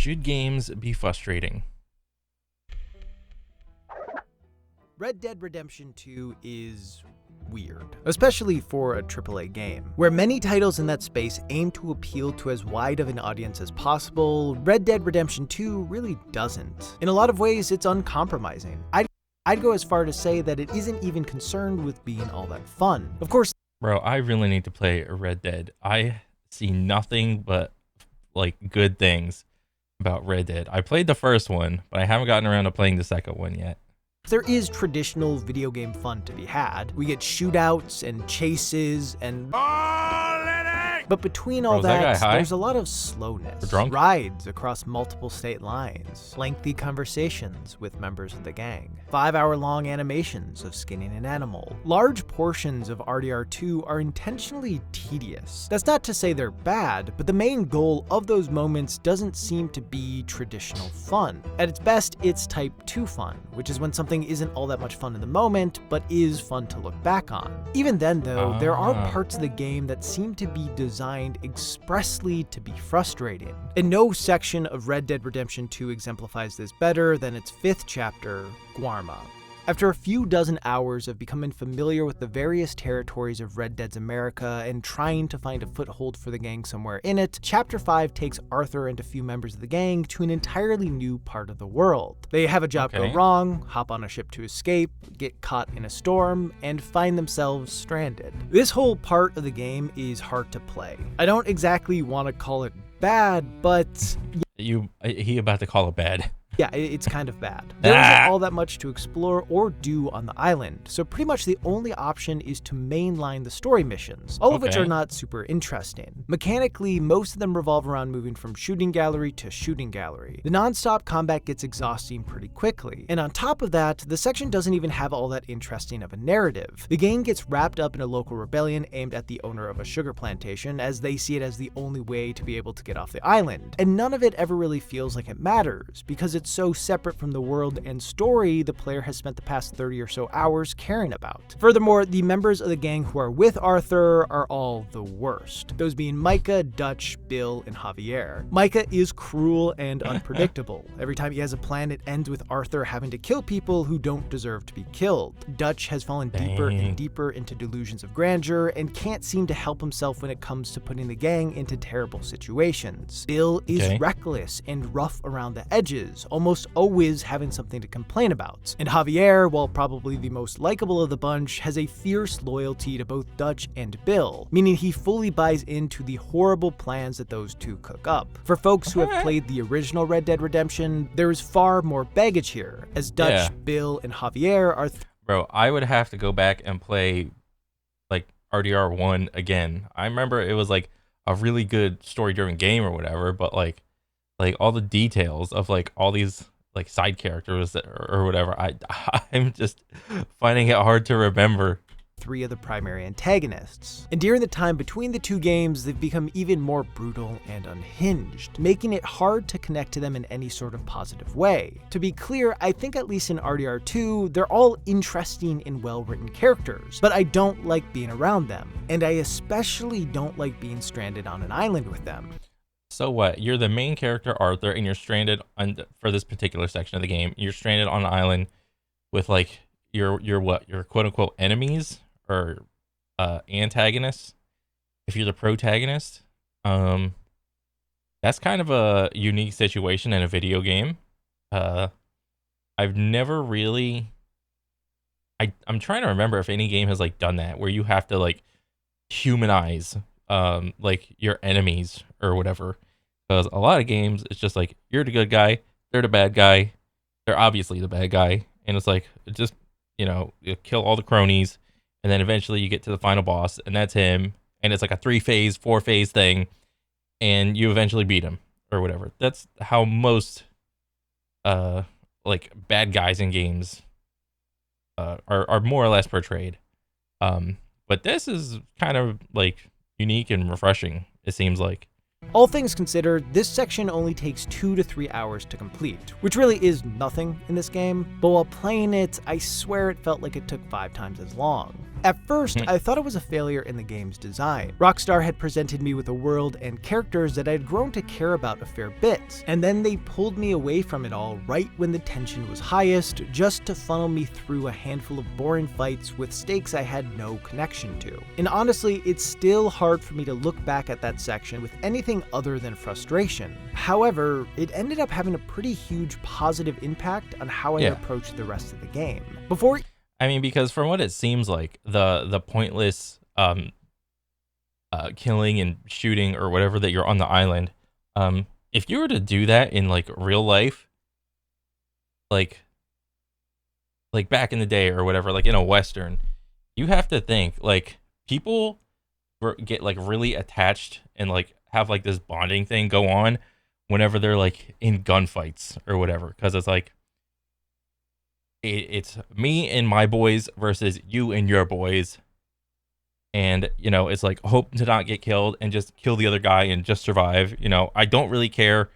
Should games be frustrating? Red Dead Redemption 2 is weird, especially for a AAA game. Where many titles in that space aim to appeal to as wide of an audience as possible, Red Dead Redemption 2 really doesn't. In a lot of ways, it's uncompromising. I'd go as far to say that it isn't even concerned with being all that fun. Of course, Bro, I really need to play Red Dead. I see nothing but like good things about Red Dead. I played the first one, but I haven't gotten around to playing the second one yet. there is traditional video game fun to be had. We get shootouts and chases and... But between all Bro, is that that, guy high? there's a lot of slowness. Or drunk? Rides across multiple state lines, lengthy conversations with members of the gang, 5-hour-long animations of skinning an animal. Large portions of RDR2 are intentionally tedious. That's not to say they're bad, but the main goal of those moments doesn't seem to be traditional fun. At its best, it's type 2 fun, which is when something isn't all that much fun in the moment, but is fun to look back on. Even then, though, there are parts of the game that seem to be designed expressly to be frustrating. And no section of Red Dead Redemption 2 exemplifies this better than its 5th chapter, Guarma. After a few dozen hours of becoming familiar with the various territories of Red Dead's America and trying to find a foothold for the gang somewhere in it, Chapter 5 takes Arthur and a few members of the gang to an entirely new part of the world. They have a job go wrong, hop on a ship to escape, get caught in a storm, and find themselves stranded. This whole part of the game is hard to play. I don't exactly want to call it bad, but... He about to call it bad. Yeah, it's kind of bad. There isn't all that much to explore or do on the island, so pretty much the only option is to mainline the story missions, all of which are not super interesting. Mechanically, most of them revolve around moving from shooting gallery to shooting gallery. The non-stop combat gets exhausting pretty quickly, and on top of that, the section doesn't even have all that interesting of a narrative. The gang gets wrapped up in a local rebellion aimed at the owner of a sugar plantation, as they see it as the only way to be able to get off the island, and none of it ever really feels like it matters, because it's so separate from the world and story the player has spent the past 30 or so hours caring about. Furthermore, the members of the gang who are with Arthur are all the worst, those being Micah, Dutch, Bill, and Javier. Micah is cruel and unpredictable. Every time he has a plan, it ends with Arthur having to kill people who don't deserve to be killed. Dutch has fallen deeper and deeper into delusions of grandeur and can't seem to help himself when it comes to putting the gang into terrible situations. Bill is reckless and rough around the edges, almost always having something to complain about. And Javier, while probably the most likable of the bunch, has a fierce loyalty to both Dutch and Bill, meaning he fully buys into the horrible plans that those two cook up. For folks who have played the original Red Dead Redemption, there is far more baggage here, as Dutch, Bill, and Javier are... Bro, I would have to go back and play like RDR1 again. I remember it was like a really good story-driven game or whatever, but like all the details of like all these like side characters that, or whatever, I'm just finding it hard to remember. 3 of the primary antagonists. And during the time between the two games, they've become even more brutal and unhinged, making it hard to connect to them in any sort of positive way. To be clear, I think at least in RDR2, they're all interesting and well-written characters, but I don't like being around them, and I especially don't like being stranded on an island with them. So what? You're the main character, Arthur, and you're stranded on, for this particular section of the game, you're stranded on an island with like your what? Your quote-unquote enemies or antagonists. If you're the protagonist, that's kind of a unique situation in a video game. I've never really... I'm trying to remember if any game has like done that, where you have to like humanize like your enemies or whatever, because a lot of games it's just like you're the good guy, they're the bad guy, they're obviously the bad guy, and it's like just, you know, you kill all the cronies and then eventually you get to the final boss and that's him, and it's like a 3-phase 4-phase thing and you eventually beat him or whatever. That's how most like bad guys in games are more or less portrayed. But this is kind of like unique and refreshing, it seems like. All things considered, this section only takes 2 to 3 hours to complete, which really is nothing in this game, but while playing it, I swear it felt like it took 5 times as long. At first, I thought it was a failure in the game's design. Rockstar had presented me with a world and characters that I'd grown to care about a fair bit, and then they pulled me away from it all right when the tension was highest, just to funnel me through a handful of boring fights with stakes I had no connection to. And honestly, it's still hard for me to look back at that section with anything other than frustration. However, it ended up having a pretty huge positive impact on how I approached the rest of the game. Because from what it seems like, the pointless killing and shooting or whatever that you're on the island, if you were to do that in like real life, like back in the day or whatever, like in a Western, you have to think like people get like really attached and like have like this bonding thing go on whenever they're like in gunfights or whatever, because it's like it's me and my boys versus you and your boys, and it's like hope to not get killed and just kill the other guy and just survive. I don't really care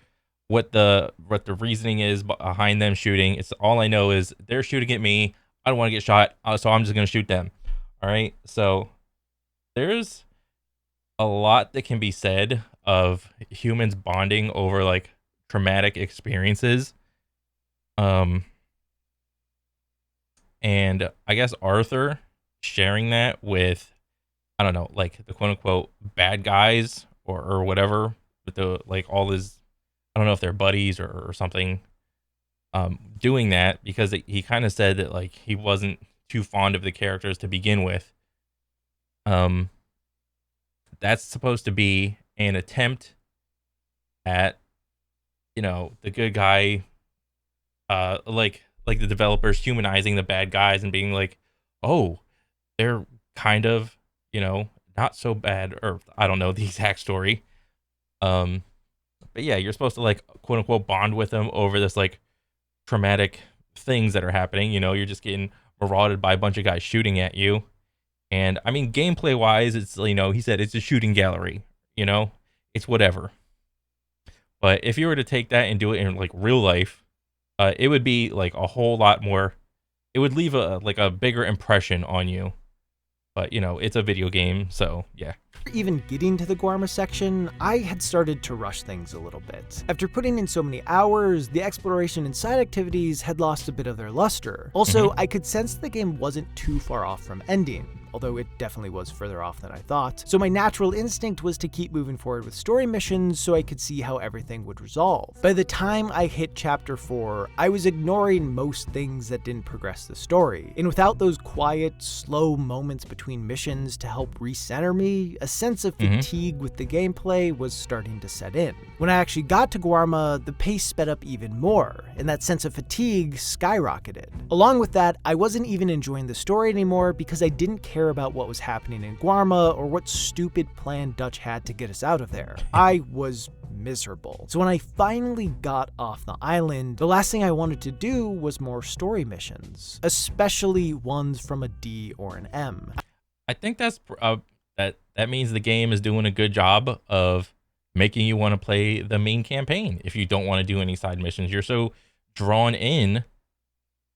what the reasoning is behind them shooting. It's all I know is they're shooting at me. I don't want to get shot, so I'm just gonna shoot them. All right, so there's a lot that can be said of humans bonding over like traumatic experiences. And I guess Arthur sharing that with, I don't know, like the quote unquote bad guys or whatever, with the like all his, I don't know if they're buddies or something, doing that because he kind of said that like he wasn't too fond of the characters to begin with. That's supposed to be an attempt at, the good guy, like the developers humanizing the bad guys and being like, oh, they're kind of, not so bad, or I don't know the exact story. But yeah, you're supposed to like quote unquote bond with them over this like traumatic things that are happening. You're just getting marauded by a bunch of guys shooting at you. And I mean, gameplay wise, it's, he said it's a shooting gallery, it's whatever. But if you were to take that and do it in like real life, it would be like a whole lot more. It would leave a bigger impression on you. But it's a video game, so yeah. Even getting to the Guarma section, I had started to rush things a little bit. After putting in so many hours, the exploration and side activities had lost a bit of their luster. Also, I could sense the game wasn't too far off from ending, although it definitely was further off than I thought. So my natural instinct was to keep moving forward with story missions so I could see how everything would resolve. By the time I hit chapter 4, I was ignoring most things that didn't progress the story. And without those quiet, slow moments between missions to help recenter me, a sense of fatigue with the gameplay was starting to set in. When I actually got to Guarma, the pace sped up even more, and that sense of fatigue skyrocketed. Along with that, I wasn't even enjoying the story anymore because I didn't care about what was happening in Guarma or what stupid plan Dutch had to get us out of there. I was miserable. So when I finally got off the island, the last thing I wanted to do was more story missions, especially ones from a D or an M. I think that's that means the game is doing a good job of making you want to play the main campaign. If you don't want to do any side missions, you're so drawn in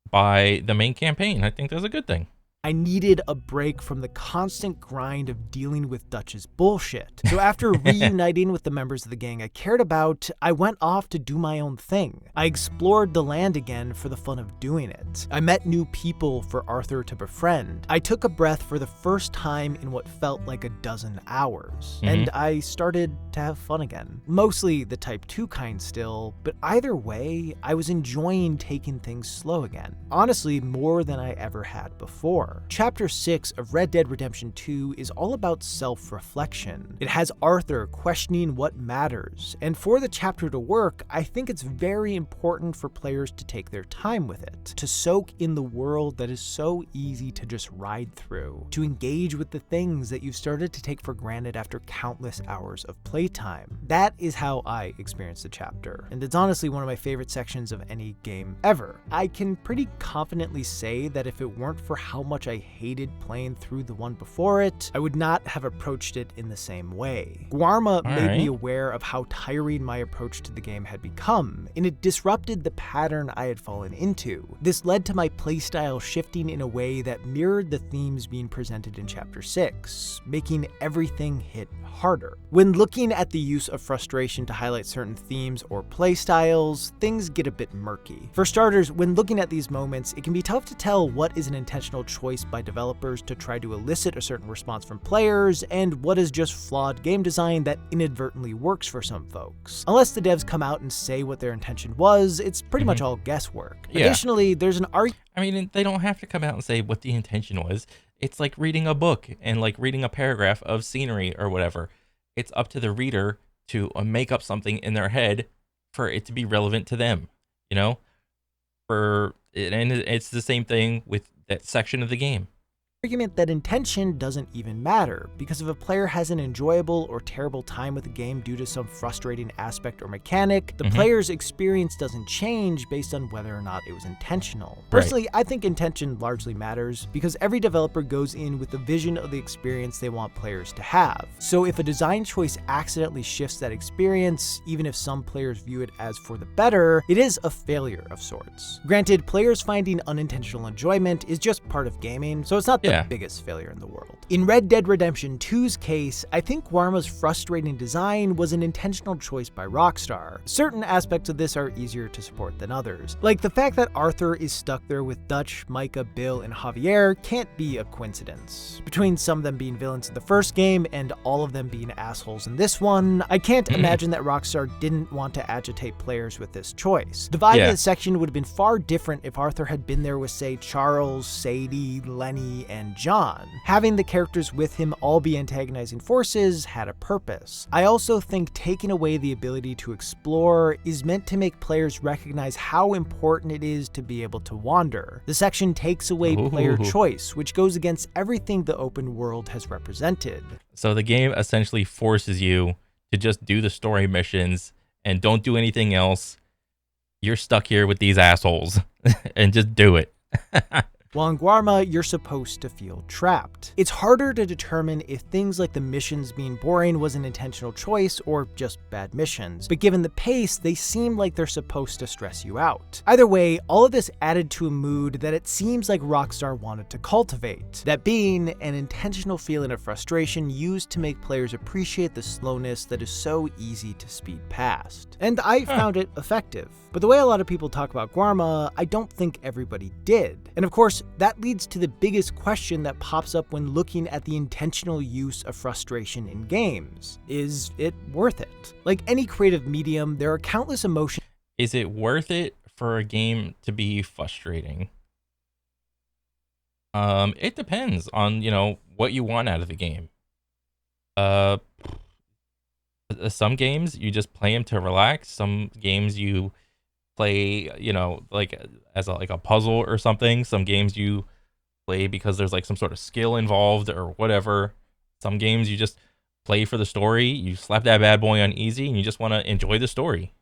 by the main campaign. I think that's a good thing. I needed a break from the constant grind of dealing with Dutch's bullshit. So after reuniting with the members of the gang I cared about, I went off to do my own thing. I explored the land again for the fun of doing it. I met new people for Arthur to befriend. I took a breath for the first time in what felt like a dozen hours. And I started to have fun again. Mostly the Type 2 kind still, but either way, I was enjoying taking things slow again. Honestly, more than I ever had before. Chapter 6 of Red Dead Redemption 2 is all about self-reflection. It has Arthur questioning what matters, and for the chapter to work, I think it's very important for players to take their time with it, to soak in the world that is so easy to just ride through, to engage with the things that you've started to take for granted after countless hours of playtime. That is how I experienced the chapter, and it's honestly one of my favorite sections of any game ever. I can pretty confidently say that if it weren't for how much much I hated playing through the one before it, I would not have approached it in the same way. Guarma made me aware of how tiring my approach to the game had become, and it disrupted the pattern I had fallen into. This led to my playstyle shifting in a way that mirrored the themes being presented in Chapter 6, making everything hit harder. When looking at the use of frustration to highlight certain themes or playstyles, things get a bit murky. For starters, when looking at these moments, it can be tough to tell what is an intentional choice by developers to try to elicit a certain response from players, and what is just flawed game design that inadvertently works for some folks. Unless the devs come out and say what their intention was, it's pretty much all guesswork. Yeah. Additionally, there's an argument. I mean, they don't have to come out and say what the intention was. It's like reading a book and like reading a paragraph of scenery or whatever. It's up to the reader to make up something in their head for it to be relevant to them, you know? And it's the same thing with that section of the game. Argument that intention doesn't even matter, because if a player has an enjoyable or terrible time with the game due to some frustrating aspect or mechanic, the player's experience doesn't change based on whether or not it was intentional. Personally, I think intention largely matters, because every developer goes in with the vision of the experience they want players to have. So if a design choice accidentally shifts that experience, even if some players view it as for the better, it is a failure of sorts. Granted, players finding unintentional enjoyment is just part of gaming, so it's not the biggest failure in the world. In Red Dead Redemption 2's case, I think Guarma's frustrating design was an intentional choice by Rockstar. Certain aspects of this are easier to support than others. Like the fact that Arthur is stuck there with Dutch, Micah, Bill, and Javier can't be a coincidence. Between some of them being villains in the first game and all of them being assholes in this one, I can't imagine that Rockstar didn't want to agitate players with this choice. The vibe of the section would have been far different if Arthur had been there with, say, Charles, Sadie, Lenny, and John. Having the characters with him all be antagonizing forces had a purpose. I also think taking away the ability to explore is meant to make players recognize how important it is to be able to wander. The section takes away player choice, which goes against everything the open world has represented. So the game essentially forces you to just do the story missions and don't do anything else. You're stuck here with these assholes and just do it. While in Guarma, you're supposed to feel trapped. It's harder to determine if things like the missions being boring was an intentional choice or just bad missions, but given the pace, they seem like they're supposed to stress you out. Either way, all of this added to a mood that it seems like Rockstar wanted to cultivate, that being an intentional feeling of frustration used to make players appreciate the slowness that is so easy to speed past. And I found it effective. But the way a lot of people talk about Guarma, I don't think everybody did. And of course, that leads to the biggest question that pops up when looking at the intentional use of frustration in games. Is it worth it? Like any creative medium, there are countless emotions. Is it worth it for a game to be frustrating? It depends on, what you want out of the game. Some games you just play them to relax. Some games you play, like as a puzzle or something. Some games you play because there's like some sort of skill involved or whatever. Some games you just play for the story. You slap that bad boy on easy and you just want to enjoy the story.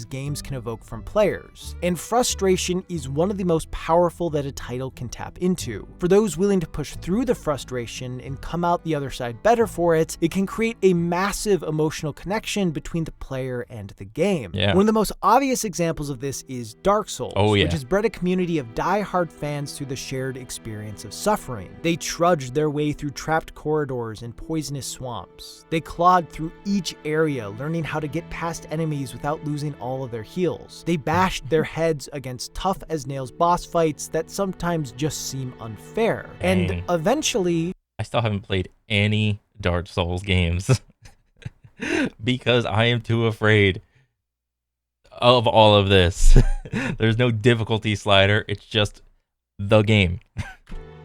Games can evoke from players, and frustration is one of the most powerful that a title can tap into. For those willing to push through the frustration and come out the other side better for it, it can create a massive emotional connection between the player and the game. One of the most obvious examples of this is Dark Souls, which has bred a community of die-hard fans through the shared experience of suffering. They trudged their way through trapped corridors and poisonous swamps. They clawed through each area, learning how to get past enemies without losing all of their heals. They bashed their heads against tough-as-nails boss fights that sometimes just seem unfair. Dang. And eventually... I still haven't played any Dark Souls games because I am too afraid of all of this. There's no difficulty slider. It's just the game.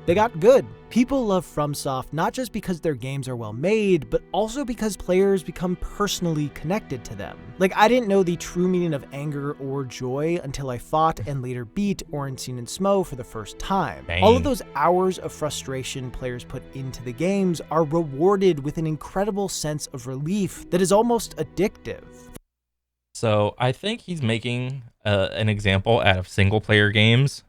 They got good. People love FromSoft not just because their games are well made, but also because players become personally connected to them. Like, I didn't know the true meaning of anger or joy until I fought and later beat Ornstein and Smo for the first time. Dang. All of those hours of frustration players put into the games are rewarded with an incredible sense of relief that is almost addictive. So I think he's making an example out of single player games.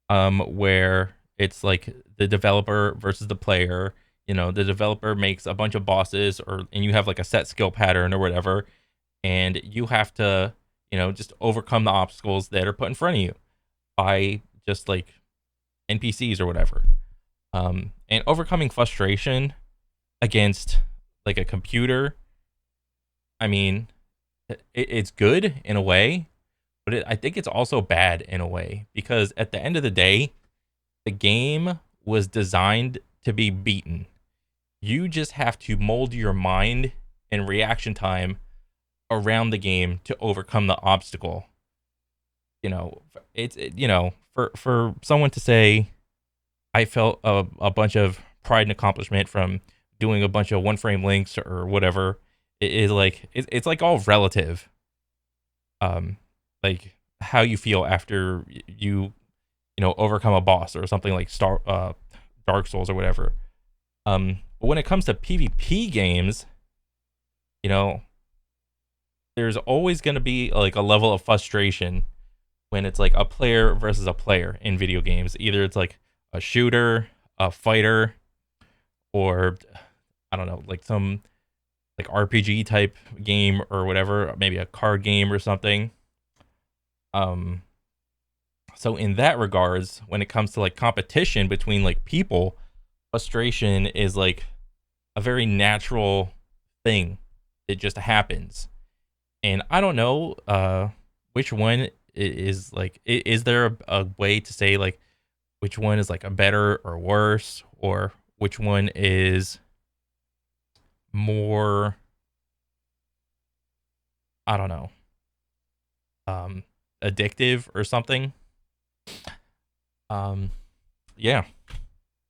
where it's like the developer versus the player. The developer makes a bunch of bosses, and you have like a set skill pattern or whatever, and you have to, just overcome the obstacles that are put in front of you by just like NPCs or whatever. And overcoming frustration against like a computer, I mean, it's good in a way, but I think it's also bad in a way, because at the end of the day, the game was designed to be beaten. You just have to mold your mind and reaction time around the game to overcome the obstacle. For someone to say, I felt a bunch of pride and accomplishment from doing a bunch of one frame links or whatever, it is like it's like all relative. Like how you feel after overcome a boss or something like Dark Souls or whatever. But when it comes to PvP games, there's always going to be like a level of frustration when it's like a player versus a player in video games. Either it's like a shooter, a fighter, or I don't know, like some like RPG type game or whatever, maybe a card game or something. So in that regards, when it comes to like competition between like people, frustration is like a very natural thing. It just happens. And I don't know which one is like, is there a way to say like which one is like a better or worse, or which one is more, I don't know, addictive or something? Yeah.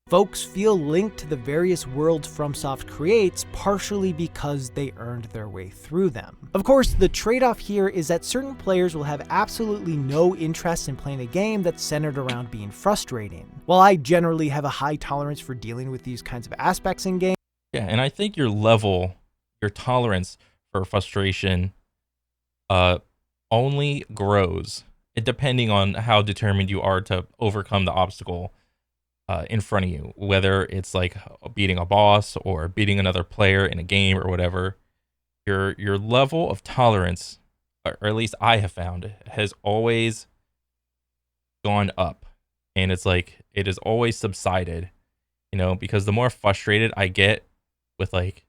Folks feel linked to the various worlds FromSoft creates partially because they earned their way through them. Of course, the trade-off here is that certain players will have absolutely no interest in playing a game that's centered around being frustrating. While I generally have a high tolerance for dealing with these kinds of aspects in games. Yeah, and I think your tolerance for frustration only grows, depending on how determined you are to overcome the obstacle in front of you, whether it's like beating a boss or beating another player in a game or whatever. Your level of tolerance, or at least I have found, has always gone up, and it's like it has always subsided, because the more frustrated I get with like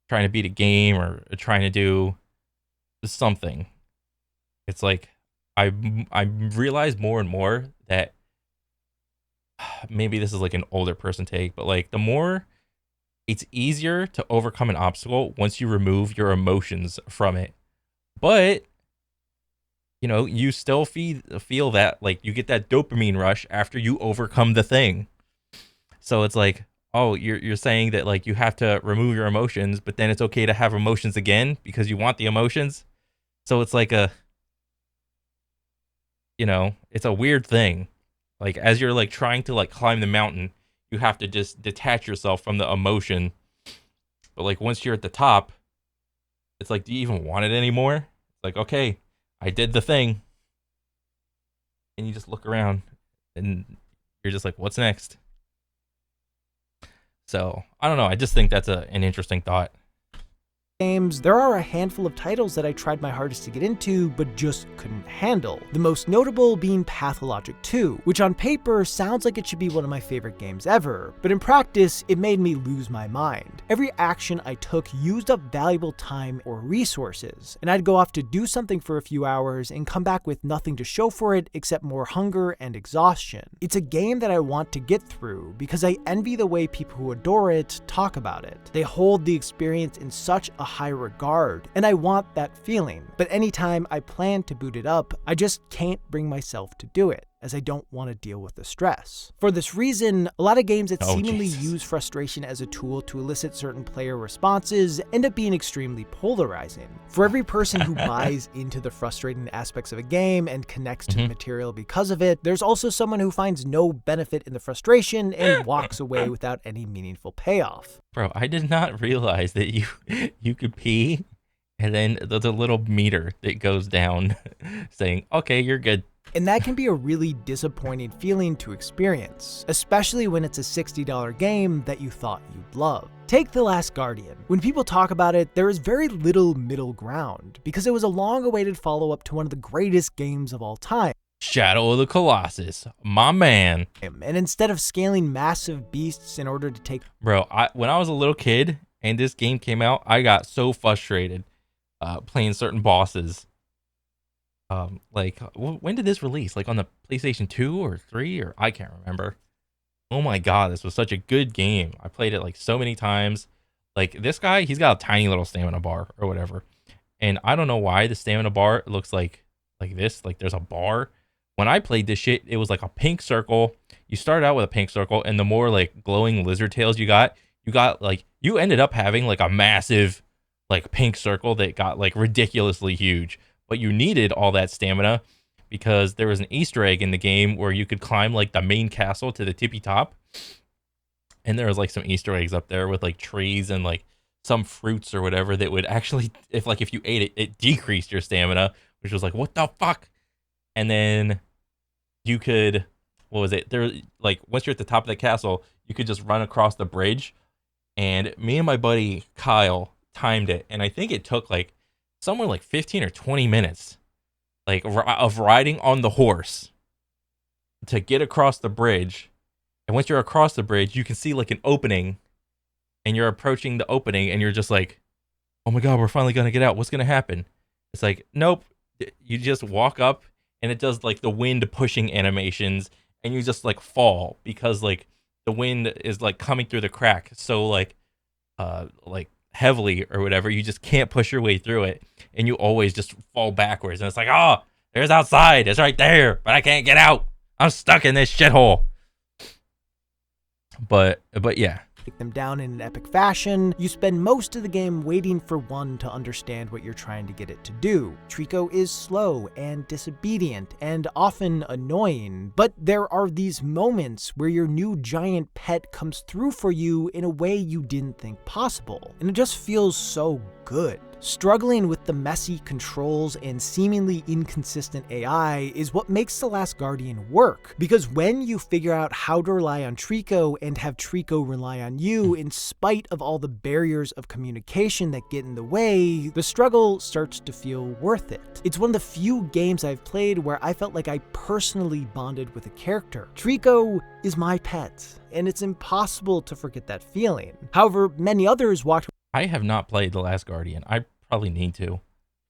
trying to beat a game or trying to do something, it's like I realize more and more that maybe this is like an older person take, but like the more it's easier to overcome an obstacle once you remove your emotions from it. But you still feel that like you get that dopamine rush after you overcome the thing. So it's like, oh, you're saying that like you have to remove your emotions, but then it's okay to have emotions again because you want the emotions. So it's like it's a weird thing. Like as you're like trying to like climb the mountain, you have to just detach yourself from the emotion. But like once you're at the top, it's like, do you even want it anymore? It's like, okay, I did the thing. And you just look around and you're just like, what's next? So I don't know. I just think that's an interesting thought. Games, there are a handful of titles that I tried my hardest to get into, but just couldn't handle. The most notable being Pathologic 2, which on paper sounds like it should be one of my favorite games ever, but in practice, it made me lose my mind. Every action I took used up valuable time or resources, and I'd go off to do something for a few hours and come back with nothing to show for it except more hunger and exhaustion. It's a game that I want to get through because I envy the way people who adore it talk about it. They hold the experience in such a high regard, and I want that feeling. But anytime I plan to boot it up, I just can't bring myself to do it, as I don't want to deal with the stress. For this reason, a lot of games that seemingly use frustration as a tool to elicit certain player responses end up being extremely polarizing. For every person who buys into the frustrating aspects of a game and connects to the material because of it, there's also someone who finds no benefit in the frustration and walks away without any meaningful payoff. Bro, I did not realize that you could pee and then there's a little meter that goes down saying, okay, you're good. And that can be a really disappointing feeling to experience, especially when it's a $60 game that you thought you'd love. Take The Last Guardian. When people talk about it, there is very little middle ground, because it was a long-awaited follow-up to one of the greatest games of all time. Shadow of the Colossus, my man. And instead of scaling massive beasts in order to take... Bro, when I was a little kid and this game came out, I got so frustrated playing certain bosses. Like, when did this release? Like on the PlayStation 2 or 3, or I can't remember. Oh my god, this was such a good game. I played it like so many times. Like this guy, he's got a tiny little stamina bar or whatever. And I don't know why the stamina bar looks like this, like there's a bar. When I played this shit, it was like a pink circle. You started out with a pink circle, and the more like glowing lizard tails you got like, you ended up having like a massive like pink circle that got like ridiculously huge. But you needed all that stamina because there was an Easter egg in the game where you could climb like the main castle to the tippy top. And there was like some Easter eggs up there with like trees and like some fruits or whatever that would actually, if you ate it, it decreased your stamina, which was like, what the fuck? And then you could, what was it? There, like, once you're at the top of the castle, you could just run across the bridge. And me and my buddy Kyle timed it, and I think it took like somewhere like 15 or 20 minutes, like of riding on the horse to get across the bridge. And once you're across the bridge, you can see like an opening, and you're approaching the opening, and you're just like, oh my god, we're finally gonna get out. What's gonna happen? It's like, nope. You just walk up, and it does like the wind pushing animations, and you just like fall because like the wind is like coming through the crack so like heavily or whatever. You just can't push your way through it, and you always just fall backwards. And it's like, oh, there's outside. It's right there, but I can't get out. I'm stuck in this shithole. But yeah. Take them down in an epic fashion. You spend most of the game waiting for one to understand what you're trying to get it to do. Trico is slow and disobedient and often annoying, but there are these moments where your new giant pet comes through for you in a way you didn't think possible, and it just feels so good. Struggling with the messy controls and seemingly inconsistent AI is what makes The Last Guardian work, because when you figure out how to rely on Trico and have Trico rely on you in spite of all the barriers of communication that get in the way, the struggle starts to feel worth it. It's one of the few games I've played where I felt like I personally bonded with a character. Trico is my pet, and it's impossible to forget that feeling. However, many others walked I have not played The Last Guardian. I probably need to.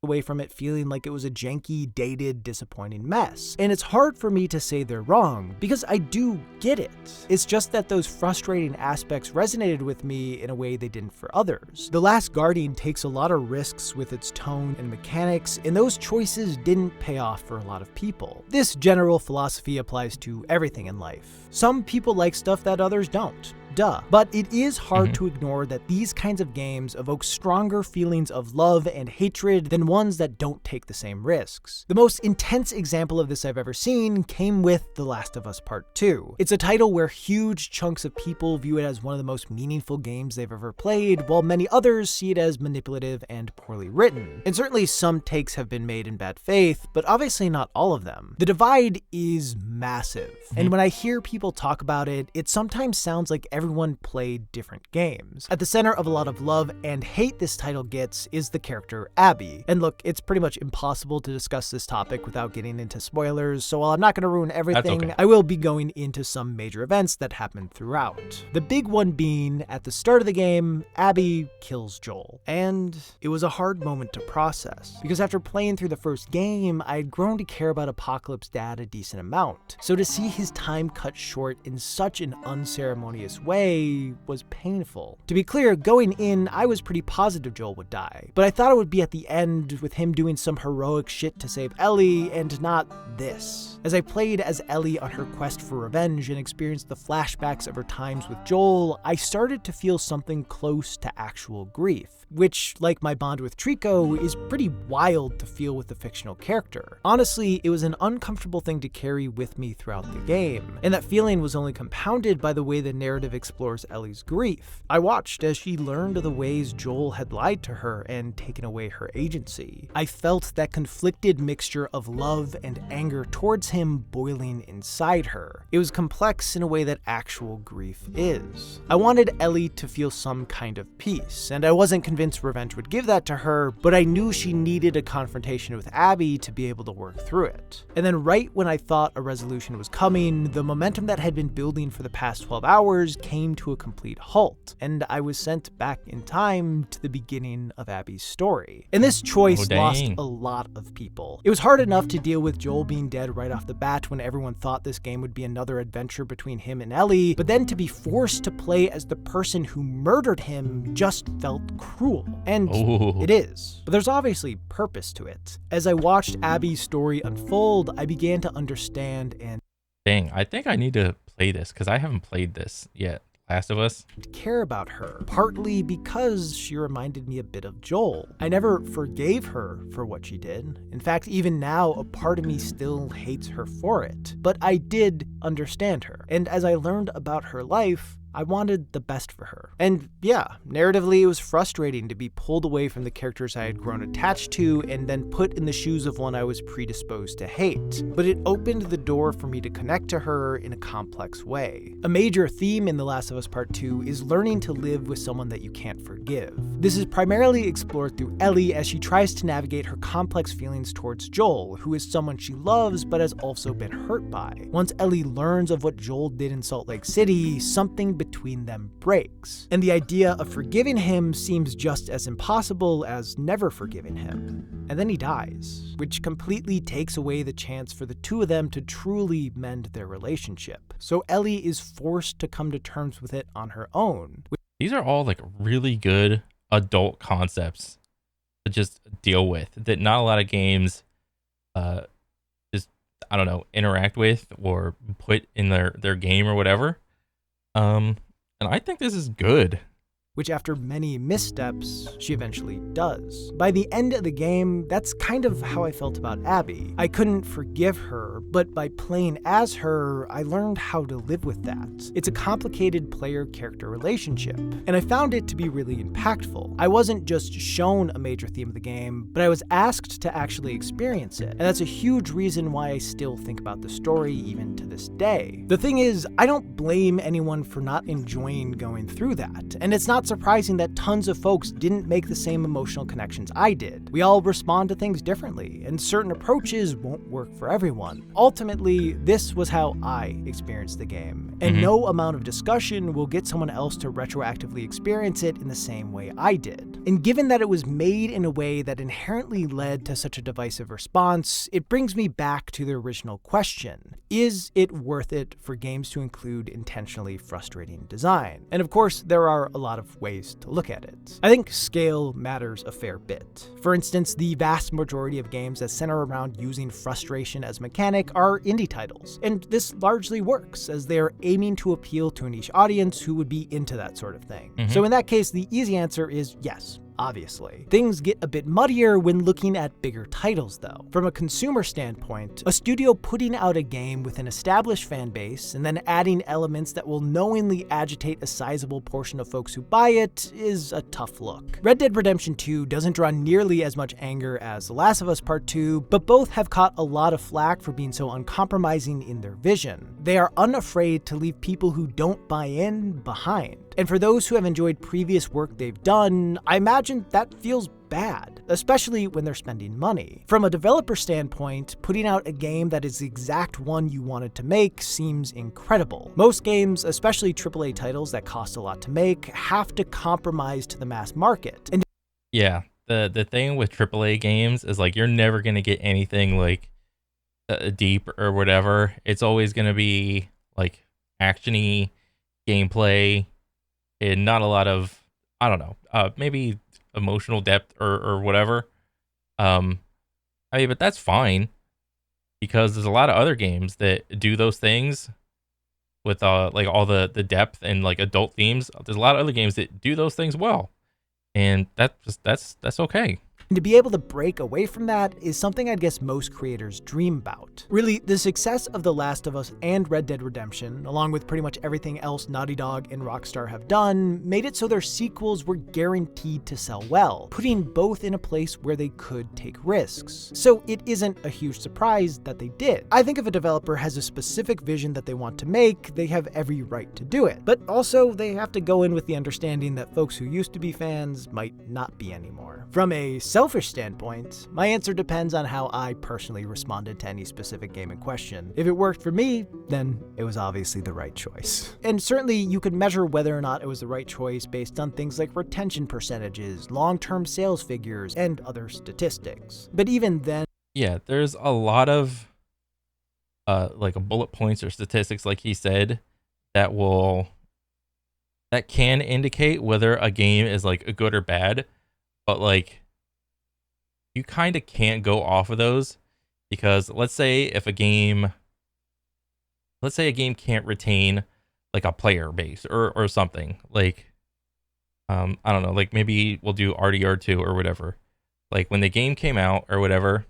away from it feeling like it was a janky, dated, disappointing mess. And it's hard for me to say they're wrong, because I do get it. It's just that those frustrating aspects resonated with me in a way they didn't for others. The Last Guardian takes a lot of risks with its tone and mechanics, and those choices didn't pay off for a lot of people. This general philosophy applies to everything in life. Some people like stuff that others don't. Duh. But it is hard to ignore that these kinds of games evoke stronger feelings of love and hatred than ones that don't take the same risks. The most intense example of this I've ever seen came with The Last of Us Part 2. It's a title where huge chunks of people view it as one of the most meaningful games they've ever played, while many others see it as manipulative and poorly written. And certainly some takes have been made in bad faith, but obviously not all of them. The divide is massive, and when I hear people talk about it, it sometimes sounds like everyone played different games. At the center of a lot of love and hate this title gets is the character Abby. And look, it's pretty much impossible to discuss this topic without getting into spoilers, so while I'm not going to ruin everything, okay. I will be going into some major events that happened throughout. The big one being, at the start of the game, Abby kills Joel. And it was a hard moment to process, because after playing through the first game, I had grown to care about Apocalypse Dad a decent amount. So to see his time cut short in such an unceremonious way was painful. To be clear, going in, I was pretty positive Joel would die, but I thought it would be at the end with him doing some heroic shit to save Ellie, and not this. As I played as Ellie on her quest for revenge and experienced the flashbacks of her times with Joel, I started to feel something close to actual grief, which, like my bond with Trico, is pretty wild to feel with a fictional character. Honestly, it was an uncomfortable thing to carry with me throughout the game, and that feeling was only compounded by the way the narrative explores Ellie's grief. I watched as she learned of the ways Joel had lied to her and taken away her agency. I felt that conflicted mixture of love and anger towards him boiling inside her. It was complex in a way that actual grief is. I wanted Ellie to feel some kind of peace, and I wasn't convinced revenge would give that to her, but I knew she needed a confrontation with Abby to be able to work through it. And then right when I thought a resolution was coming, the momentum that had been building for the past 12 hours came to a complete halt, and I was sent back in time to the beginning of Abby's story. And this choice lost a lot of people. It was hard enough to deal with Joel being dead right off the bat when everyone thought this game would be another adventure between him and Ellie, but then to be forced to play as the person who murdered him just felt cruel. And it is. But there's obviously purpose to it. As I watched Abby's story unfold, I began to understand and dang, I think I need to play this because I haven't played this yet. Last of Us? Care about her, partly because she reminded me a bit of Joel. I never forgave her for what she did. In fact, even now, a part of me still hates her for it. But I did understand her. And as I learned about her life, I wanted the best for her. And yeah, narratively it was frustrating to be pulled away from the characters I had grown attached to and then put in the shoes of one I was predisposed to hate. But it opened the door for me to connect to her in a complex way. A major theme in The Last of Us Part 2 is learning to live with someone that you can't forgive. This is primarily explored through Ellie as she tries to navigate her complex feelings towards Joel, who is someone she loves but has also been hurt by. Once Ellie learns of what Joel did in Salt Lake City, something between them breaks. And the idea of forgiving him seems just as impossible as never forgiving him. And then he dies, which completely takes away the chance for the two of them to truly mend their relationship. So Ellie is forced to come to terms with it on her own. These are all like really good adult concepts to just deal with that not a lot of games just, I don't know, interact with or put in their game or whatever. And I think this is good. Which after many missteps, she eventually does. By the end of the game, that's kind of how I felt about Abby. I couldn't forgive her, but by playing as her, I learned how to live with that. It's a complicated player-character relationship, and I found it to be really impactful. I wasn't just shown a major theme of the game, but I was asked to actually experience it, and that's a huge reason why I still think about the story even to this day. The thing is, I don't blame anyone for not enjoying going through that, and it's not surprising that tons of folks didn't make the same emotional connections I did. We all respond to things differently, and certain approaches won't work for everyone. Ultimately, this was how I experienced the game, and no amount of discussion will get someone else to retroactively experience it in the same way I did. And given that it was made in a way that inherently led to such a divisive response, it brings me back to the original question. Is it worth it for games to include intentionally frustrating design? And of course, there are a lot of ways to look at it. I think scale matters a fair bit. For instance, the vast majority of games that center around using frustration as a mechanic are indie titles, and this largely works as they're aiming to appeal to a niche audience who would be into that sort of thing. So in that case, the easy answer is yes. Obviously. Things get a bit muddier when looking at bigger titles though. From a consumer standpoint, a studio putting out a game with an established fan base and then adding elements that will knowingly agitate a sizable portion of folks who buy it is a tough look. Red Dead Redemption 2 doesn't draw nearly as much anger as The Last of Us Part 2, but both have caught a lot of flack for being so uncompromising in their vision. They are unafraid to leave people who don't buy in behind. And for those who have enjoyed previous work they've done, I imagine that feels bad, especially when they're spending money. From a developer standpoint, putting out a game that is the exact one you wanted to make seems incredible. Most games, especially AAA titles that cost a lot to make, have to compromise to the mass market. And yeah, the thing with AAA games is like you're never going to get anything like deep or whatever. It's always going to be like actiony gameplay and not a lot of, I don't know, maybe emotional depth or whatever. I mean, but that's fine because there's a lot of other games that do those things with like all the depth and like adult themes. There's a lot of other games that do those things well, and that's okay. And to be able to break away from that is something I'd guess most creators dream about. Really, the success of The Last of Us and Red Dead Redemption, along with pretty much everything else Naughty Dog and Rockstar have done, made it so their sequels were guaranteed to sell well, putting both in a place where they could take risks. So it isn't a huge surprise that they did. I think if a developer has a specific vision that they want to make, they have every right to do it. But also, they have to go in with the understanding that folks who used to be fans might not be anymore. From a selfish standpoint, my answer depends on how I personally responded to any specific game in question. If it worked for me, then it was obviously the right choice. And certainly you could measure whether or not it was the right choice based on things like retention percentages, long-term sales figures, and other statistics. But even then, yeah, there's a lot of like bullet points or statistics, like he said, that can indicate whether a game is like a good or bad, but like you kind of can't go off of those, because let's say a game can't retain like a player base or something, like I don't know, like maybe we'll do RDR2 or whatever. Like when the game came out or whatever,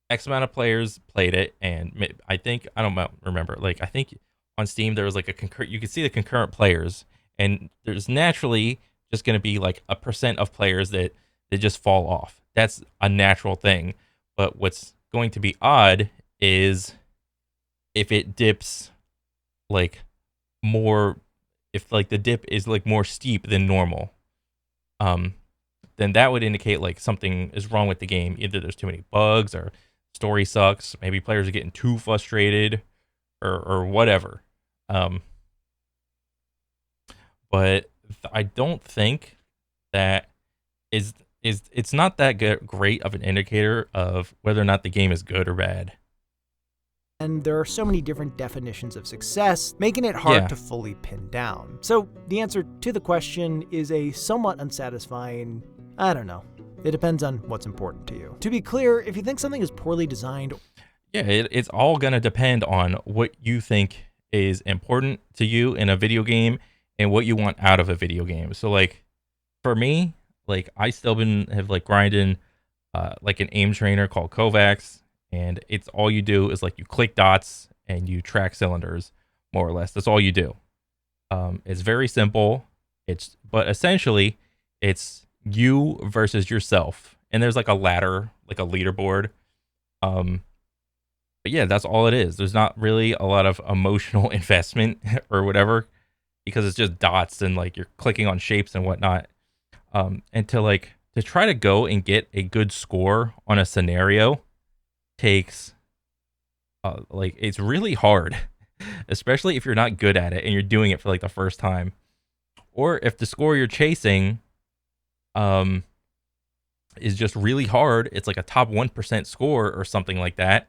X amount of players played it, and I think, I don't remember, like I think on Steam there was like you could see the concurrent players, and there's naturally just going to be like a percent of players that they just fall off. That's a natural thing. But what's going to be odd is if it dips like more, if like the dip is like more steep than normal, then that would indicate like something is wrong with the game. Either there's too many bugs, or story sucks, maybe players are getting too frustrated, or whatever. But I don't think that it's not that great of an indicator of whether or not the game is good or bad. And there are so many different definitions of success, making it hard to fully pin down. So the answer to the question is a somewhat unsatisfying, I don't know. It depends on what's important to you. To be clear, if you think something is poorly designed, it's all gonna depend on what you think is important to you in a video game and what you want out of a video game. So like for me, like I still have like grinding like an aim trainer called Kovacs, and it's all you do is like you click dots and you track cylinders, more or less. That's all you do. It's very simple. But essentially it's you versus yourself, and there's like a ladder, like a leaderboard. But yeah, that's all it is. There's not really a lot of emotional investment or whatever, because it's just dots and like you're clicking on shapes and whatnot. And to try to go and get a good score on a scenario takes it's really hard, especially if you're not good at it and you're doing it for like the first time, or if the score you're chasing is just really hard. It's like a top 1% score or something like that.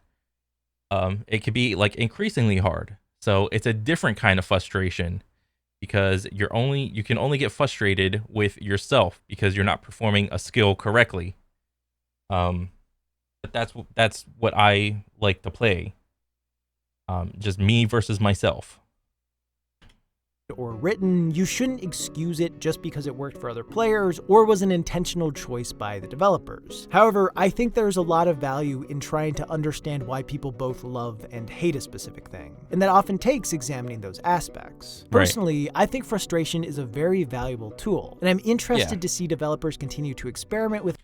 It could be like increasingly hard. So it's a different kind of frustration, because you can only get frustrated with yourself because you're not performing a skill correctly. But that's what I like to play. Just me versus myself. Or written, you shouldn't excuse it just because it worked for other players or was an intentional choice by the developers. However, I think there's a lot of value in trying to understand why people both love and hate a specific thing, and that often takes examining those aspects. Personally, I think frustration is a very valuable tool, and I'm interested to see developers continue to experiment with.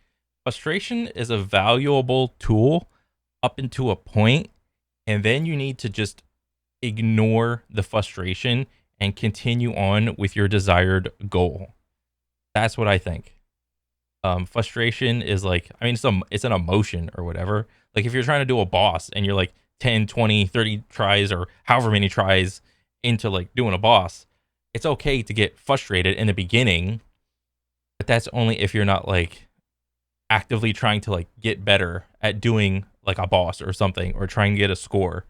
Frustration is a valuable tool up until a point, and then you need to just ignore the frustration and continue on with your desired goal. That's what I think. Frustration is like, I mean, it's an emotion or whatever. Like if you're trying to do a boss and you're like 10, 20, 30 tries or however many tries into like doing a boss, it's okay to get frustrated in the beginning, but that's only if you're not like actively trying to like get better at doing like a boss or something, or trying to get a score.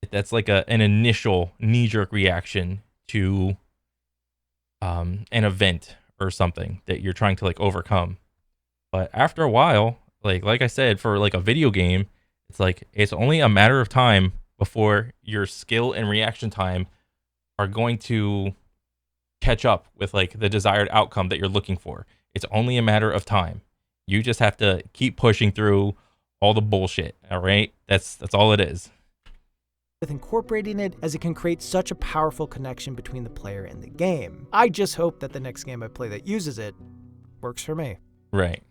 That's like an initial knee-jerk reaction to an event or something that you're trying to like overcome. But after a while, like I said, for like a video game, it's like it's only a matter of time before your skill and reaction time are going to catch up with like the desired outcome that you're looking for. It's only a matter of time. You just have to keep pushing through all the bullshit. All right, that's all it is. With incorporating it, as it can create such a powerful connection between the player and the game. I just hope that the next game I play that uses it works for me. Right.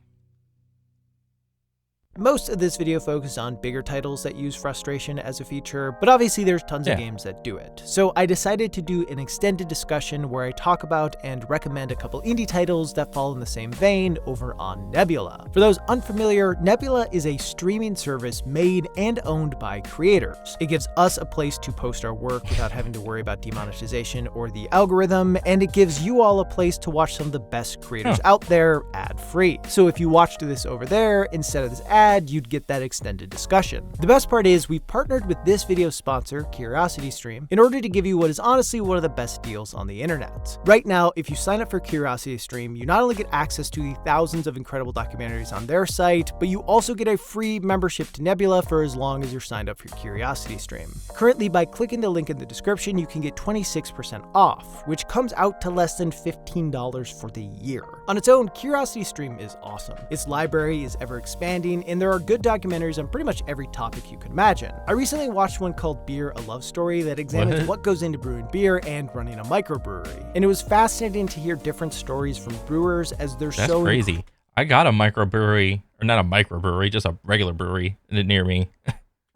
Most of this video focused on bigger titles that use frustration as a feature, but obviously there's tons of games that do it. So I decided to do an extended discussion where I talk about and recommend a couple indie titles that fall in the same vein over on Nebula. For those unfamiliar, Nebula is a streaming service made and owned by creators. It gives us a place to post our work without having to worry about demonetization or the algorithm, and it gives you all a place to watch some of the best creators out there ad-free. So if you watched this over there instead of this ad, you'd get that extended discussion. The best part is we've partnered with this video sponsor, CuriosityStream, in order to give you what is honestly one of the best deals on the internet. Right now, if you sign up for CuriosityStream, you not only get access to the thousands of incredible documentaries on their site, but you also get a free membership to Nebula for as long as you're signed up for CuriosityStream. Currently, by clicking the link in the description, you can get 26% off, which comes out to less than $15 for the year. On its own, CuriosityStream is awesome. Its library is ever expanding, and there are good documentaries on pretty much every topic you could imagine. I recently watched one called Beer, A Love Story that examines what goes into brewing beer and running a microbrewery. And it was fascinating to hear different stories from brewers as they're That's crazy. I got a microbrewery, or not a microbrewery, just a regular brewery near me.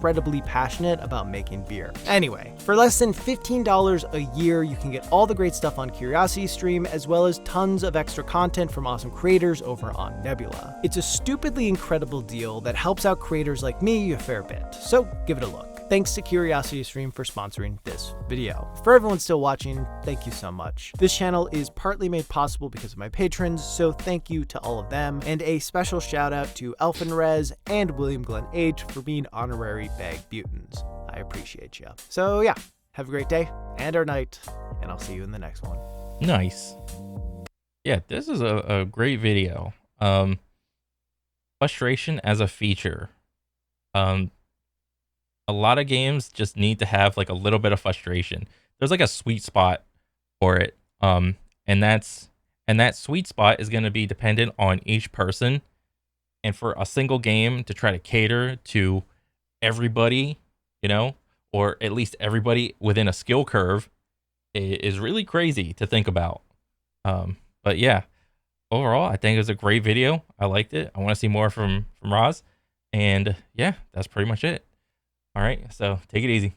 Incredibly passionate about making beer. Anyway, for less than $15 a year, you can get all the great stuff on CuriosityStream, as well as tons of extra content from awesome creators over on Nebula. It's a stupidly incredible deal that helps out creators like me a fair bit, so give it a look. Thanks to CuriosityStream for sponsoring this video. For everyone still watching, thank you so much. This channel is partly made possible because of my patrons, so thank you to all of them, and a special shout out to Elfinrez and William Glenn H for being honorary Bag Butons. I appreciate you. So yeah, have a great day and or night, and I'll see you in the next one. Nice. Yeah, this is a great video. Frustration as a feature. A lot of games just need to have like a little bit of frustration. There's like a sweet spot for it. And that sweet spot is going to be dependent on each person. And for a single game to try to cater to everybody, you know, or at least everybody within a skill curve is really crazy to think about. But yeah, overall, I think it was a great video. I liked it. I want to see more from Roz. And yeah, that's pretty much it. All right, so take it easy.